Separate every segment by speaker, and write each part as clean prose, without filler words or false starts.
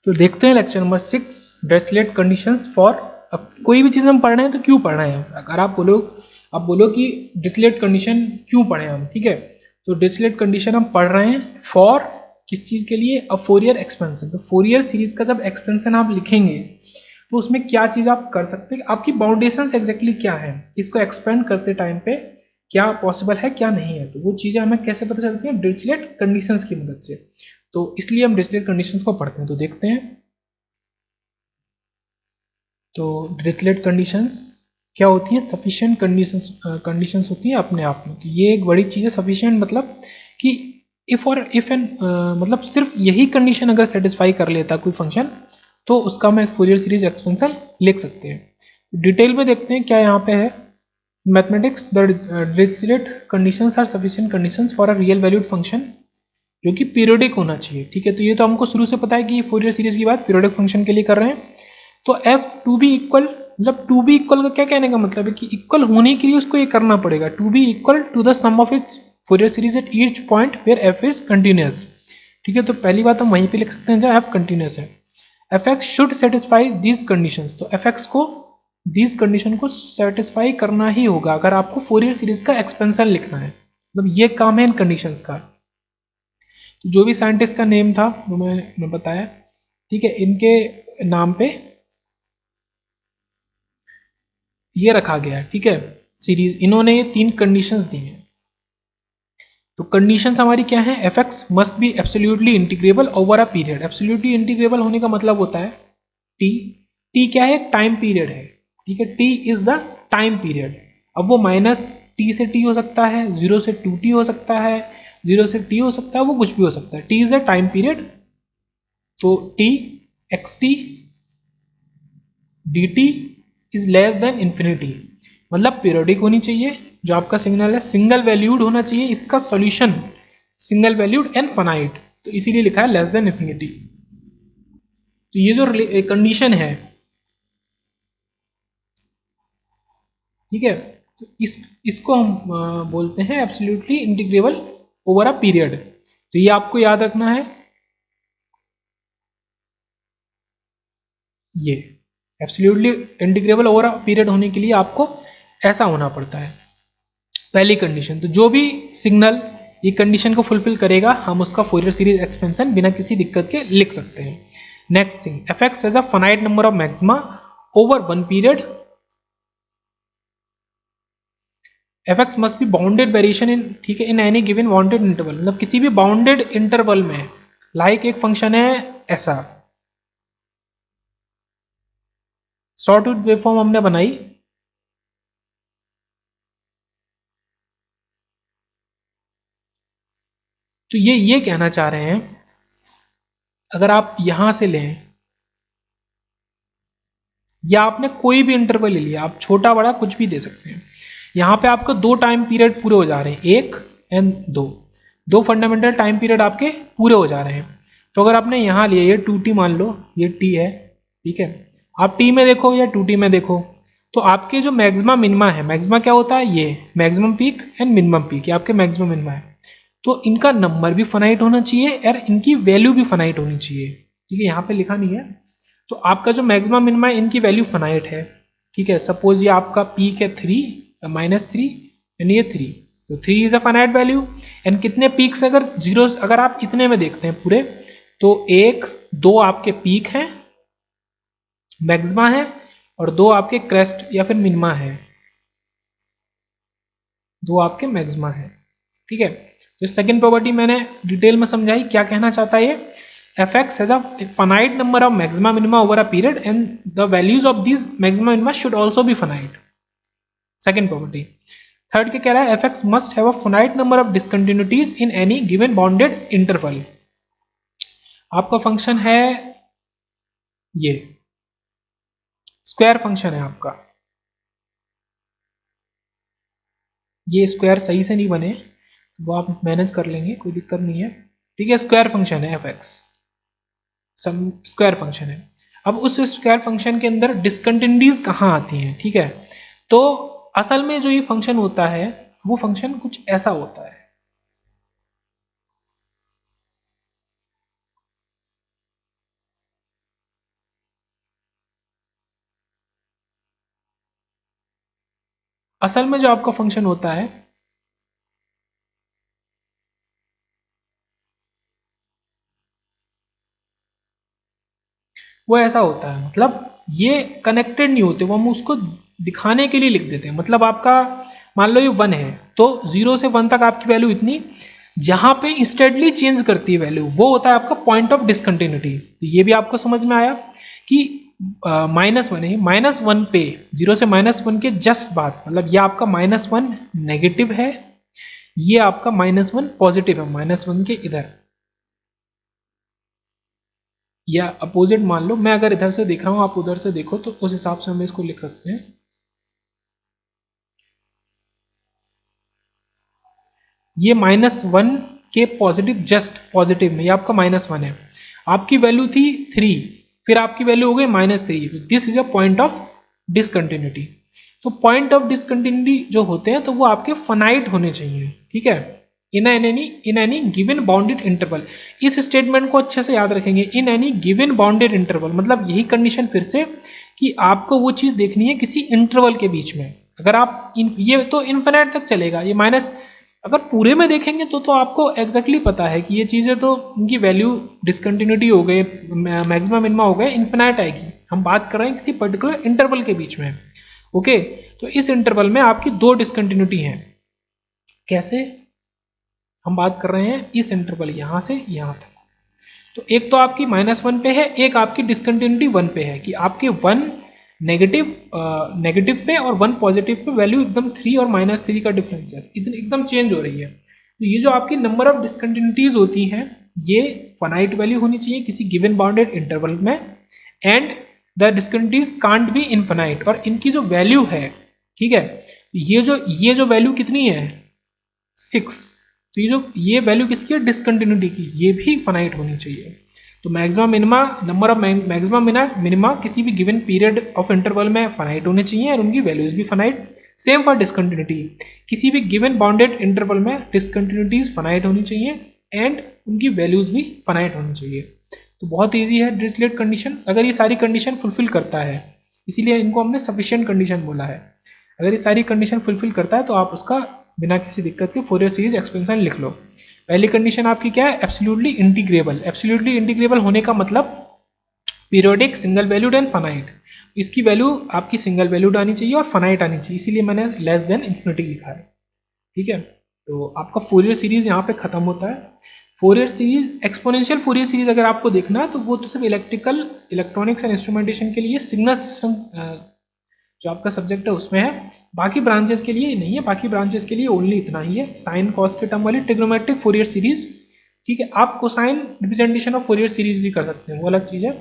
Speaker 1: तो देखते हैं lecture number 6 Dirichlet conditions for. अब कोई भी चीज़ हम पढ़ रहे हैं तो क्यों पढ़ रहे हैं, अगर आप बोलो कि डिरिचलेट कंडीशन क्यों पढ़े हम, ठीक है। तो डिरिचलेट कंडीशन हम पढ़ रहे हैं फॉर किस चीज़ के लिए, अब फोरियर एक्सपेंशन। तो फोरियर सीरीज का जब एक्सपेंशन आप लिखेंगे तो उसमें क्या चीज़ आप कर सकते हैं, आपकी बाउंडेशंस एग्जैक्टली क्या है, इसको एक्सपेंड करते टाइम पे क्या पॉसिबल है क्या नहीं है, तो वो चीज़ें हमें कैसे पता चलती हैं, डिरिचलेट कंडीशंस की मदद से। तो इसलिए हम डिरिचलेट कंडीशंस को पढ़ते हैं। तो देखते हैं, तो डिरिचलेट कंडीशंस क्या होती हैं, सफिशिएंट कंडीशंस होती हैं अपने आप में। तो ये एक बड़ी चीज़ है। सफिशिएंट मतलब कि इफ एन मतलब सिर्फ यही कंडीशन अगर सेटिस्फाई कर लेता कोई फंक्शन तो उसका हम एक फोरियर सीरीज एक्सपेंशन लिख सकते हैं। डिटेल में देखते हैं क्या यहाँ पे है। Mathematics the Dirichlet conditions are sufficient conditions for a real valued function जो कि पीरियोडिक होना चाहिए, ठीक है। तो ये तो हमको शुरू से पता है कि फोरियर सीरीज की बात पीरियोडिक फंक्शन के लिए कर रहे हैं। तो एफ टू बी इक्वल, मतलब टू बी इक्वल का क्या कहने का मतलब है कि इक्वल होने के लिए उसको ये करना पड़ेगा, to be equal to the sum of its Fourier series at each point where f is continuous, ठीक है। तो पहली बात हम वहीं पे लिख सकते हैं जहाँ एफ कंटिन्यूस है। F x should satisfy these conditions, तो एफ एक्स को दीज कंडीशन को सेटिस्फाई करना ही होगा अगर आपको फोरियर सीरीज का एक्सपेंशन लिखना है, मतलब ये काम है इन कंडीशंस का। तो जो भी साइंटिस्ट का नेम था वो मैं बताया, ठीक है, इनके नाम पे ये रखा गया है, ठीक है। सीरीज इन्होंने ये 3 कंडीशंस दी हैं। तो कंडीशंस हमारी क्या है, F x must be absolutely integrable over a period. Absolutely integrable होने का मतलब होता है टी, टी क्या है, एक टाइम पीरियड है, ठीक है। T is the time period. अब वो माइनस टी से टी हो सकता है, 0 से 2t हो सकता है, 0 से t हो सकता है, वो कुछ भी हो सकता है। T is a time period. तो T X T D T is less than infinity, मतलब पीरियोडिक होनी चाहिए जो आपका सिग्नल है, सिंगल वैल्यूड होना चाहिए, इसका solution single valued and finite, तो इसीलिए लिखा है लेस देन इन्फिनिटी। तो ये जो कंडीशन है, ठीक है, तो इसको हम बोलते हैं absolutely integrable over a period. तो ये आपको याद रखना है, ये absolutely integrable over a period होने के लिए आपको ऐसा होना पड़ता है पहली कंडीशन। तो जो भी सिग्नल ये कंडीशन को फुलफिल करेगा हम उसका फोरियर सीरीज एक्सपेंशन बिना किसी दिक्कत के लिख सकते हैं। Next thing, F x has a finite number of maxima over one period. F x must be bounded variation in, ठीक है, in any given bounded interval, मतलब किसी भी बाउंडेड इंटरवल में। लाइक एक फंक्शन है ऐसा, सॉटूथ वेवफॉर्म हमने बनाई, तो ये कहना चाह रहे हैं अगर आप यहां से लें या आपने कोई भी इंटरवल ले लिया, आप छोटा बड़ा कुछ भी दे सकते हैं। यहाँ पे आपको 2 टाइम पीरियड पूरे हो जा रहे हैं, 1 एंड 2, 2 फंडामेंटल टाइम पीरियड आपके पूरे हो जा रहे हैं। तो अगर आपने यहाँ लिया, ये 2t मान लो, ये t है, ठीक है, आप t में देखो या 2t में देखो, तो आपके जो मैक्सिमा मिनिमा है, मैक्सिमा क्या होता है, ये maximum peak and minimum peak, ये आपके मैक्सिमम मिनिमा है। तो इनका नंबर भी फाइनाइट होना चाहिए और इनकी वैल्यू भी फाइनाइट होनी चाहिए, ठीक है, यहाँ पे लिखा नहीं है। तो आपका जो मैक्सिमम मिनिमा है इनकी वैल्यू फाइनाइट है, ठीक है। सपोज ये आपका पीक है 3 -3 एंड ये 3, तो 3 is a finite value. And कितने पीक्स, अगर जीरो, अगर आप इतने में देखते हैं पूरे, तो 1 2 आपके पीक हैं, मैक्सिमा है, और 2 आपके क्रेस्ट या फिर मिनिमा है, 2 आपके मैक्सिमा है, ठीक है। तो सेकंड प्रॉपर्टी मैंने डिटेल में समझाई, क्या कहना चाहता है ये, fx has a finite number of maxima minima over a period and the values of these maxima minima should also be finite. Second property. Third क्या कह रहा है, fx must have a finite number of discontinuities in any given bounded interval. आपका function है ये square function है आपका, ये स्क्वायर सही से नहीं बने वो आप मैनेज कर लेंगे, कोई दिक्कत नहीं है, ठीक है। स्क्वायर फंक्शन है fx, सम स्क्वायर फंक्शन है। अब उस स्क्वायर फंक्शन के अंदर डिसकंटिन्यूटीज कहाँ आती हैं, ठीक है। तो असल में जो ये फंक्शन होता है वो फंक्शन कुछ ऐसा होता है, असल में जो आपका फंक्शन होता है वो ऐसा होता है, मतलब ये कनेक्टेड नहीं होते, वो हम उसको दिखाने के लिए लिख देते हैं। मतलब आपका मान लो ये 1 है, तो 0 से 1 तक आपकी वैल्यू इतनी, जहाँ पे इंस्टेंटली चेंज करती है वैल्यू वो होता है आपका पॉइंट ऑफ डिसकंटिन्यूटी। तो ये भी आपको समझ में आया कि -1 है, -1 पे 0 से -1 के जस्ट बाद, मतलब ये आपका -1 नेगेटिव है, ये आपका -1 पॉजिटिव है, -1 के इधर, या अपोजिट मान लो, मैं अगर इधर से देख रहा हूं आप उधर से देखो, तो उस हिसाब से हम इसको लिख सकते हैं। ये -1 के पॉजिटिव, जस्ट पॉजिटिव में ये आपका -1 है, आपकी वैल्यू थी 3, फिर आपकी वैल्यू हो गई -3, तो this is a point of discontinuity. तो पॉइंट ऑफ डिसकंटिन्यूटी जो होते हैं तो वो आपके फाइनाइट होने चाहिए, ठीक है, in any given bounded interval. इस स्टेटमेंट को अच्छे से याद रखेंगे, in any given bounded interval, मतलब यही कंडीशन फिर से कि आपको वो चीज़ देखनी है किसी इंटरवल के बीच में। अगर आप ये तो इन्फिनिट तक चलेगा, ये माइनस अगर पूरे में देखेंगे तो आपको एग्जैक्टली पता है कि ये चीज़ें तो उनकी वैल्यू डिसकंटिन्यूटी हो गई, मैक्सिमम मिनिमा हो गए, इन्फिनाइट आएगी। हम बात कर रहे हैं किसी पर्टिकुलर इंटरवल के बीच में। ओके, तो इस इंटरवल में आपकी 2 डिसकंटिन्यूटी हैं। कैसे? हम बात कर रहे हैं इस इंटरवल यहाँ से यहाँ तक, तो एक तो आपकी -1 पे है, एक आपकी डिसकंटिन्यूटी 1 पे है, कि आपके 1 नेगेटिव पे और 1 पॉजिटिव पे वैल्यू एकदम 3 और -3 का डिफरेंस है, इतनी एकदम चेंज हो रही है। तो ये जो आपकी नंबर ऑफ डिसकंटिन्यूटीज होती हैं, ये फाइनाइट वैल्यू होनी चाहिए किसी गिवन बाउंडेड इंटरवल में, and the discontinuities can't be infinite, और इनकी जो वैल्यू है, ठीक है, ये जो वैल्यू कितनी है 6, तो ये वैल्यू किसकी है, डिसकंटिन्यूटी की, ये भी फाइनाइट होनी चाहिए। तो maximum minima, number of maximum minima किसी भी गिवन पीरियड ऑफ इंटरवल में फाइनाइट होने चाहिए और उनकी वैल्यूज भी फाइनाइट। सेम फॉर डिसकंटिन्यूटी, किसी भी गिवन बाउंडेड इंटरवल में डिसकंटिन्यूटीज फाइनाइट होनी चाहिए एंड उनकी वैल्यूज भी फाइनाइट होनी चाहिए। तो बहुत ईजी है डिरिचलेट कंडीशन, अगर ये सारी कंडीशन फुलफिल करता है, इसीलिए इनको हमने सफिशिएंट कंडीशन बोला है। अगर ये सारी कंडीशन फुलफिल करता है तो आप उसका बिना किसी दिक्कत के फोरियर सीरीज एक्सपेंशन लिख लो। पहली कंडीशन आपकी क्या है, एब्सोल्युटली इंटीग्रेबल। एब्सोल्युटली इंटीग्रेबल होने का मतलब periodic, single valued and finite. इसकी वैल्यू आपकी सिंगल वैल्यूड आनी चाहिए और फाइनाइट आनी चाहिए, इसीलिए मैंने लेस देन इन्फिनिटी लिखा है, ठीक है। तो आपका फोरियर सीरीज यहाँ पे खत्म होता है। Fourier series, exponential Fourier series अगर आपको देखना है तो वो तो सिर्फ इलेक्ट्रॉनिक्स एंड इंस्ट्रूमेंटेशन के लिए, सिग्नल सिस्टम जो आपका सब्जेक्ट है उसमें है, बाकी ब्रांचेस के लिए नहीं है। बाकी ब्रांचेस के लिए ओनली इतना ही है, साइन कॉस के टर्म वाली ट्रिग्नोमेट्रिक फोरियर सीरीज, ठीक है। आप cosine representation of Fourier series भी कर सकते हैं, वो अलग चीज़ है,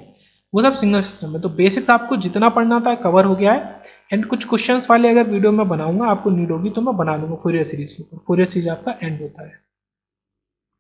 Speaker 1: वो सब सिग्नल सिस्टम है। तो बेसिक्स आपको जितना पढ़ना था कवर हो गया है, एंड कुछ क्वेश्चंस वाले अगर वीडियो में बनाऊंगा आपको नीड होगी तो मैं बना दूंगा फोरियर सीरीज के ऊपर। फोरियर सीरीज आपका एंड होता है।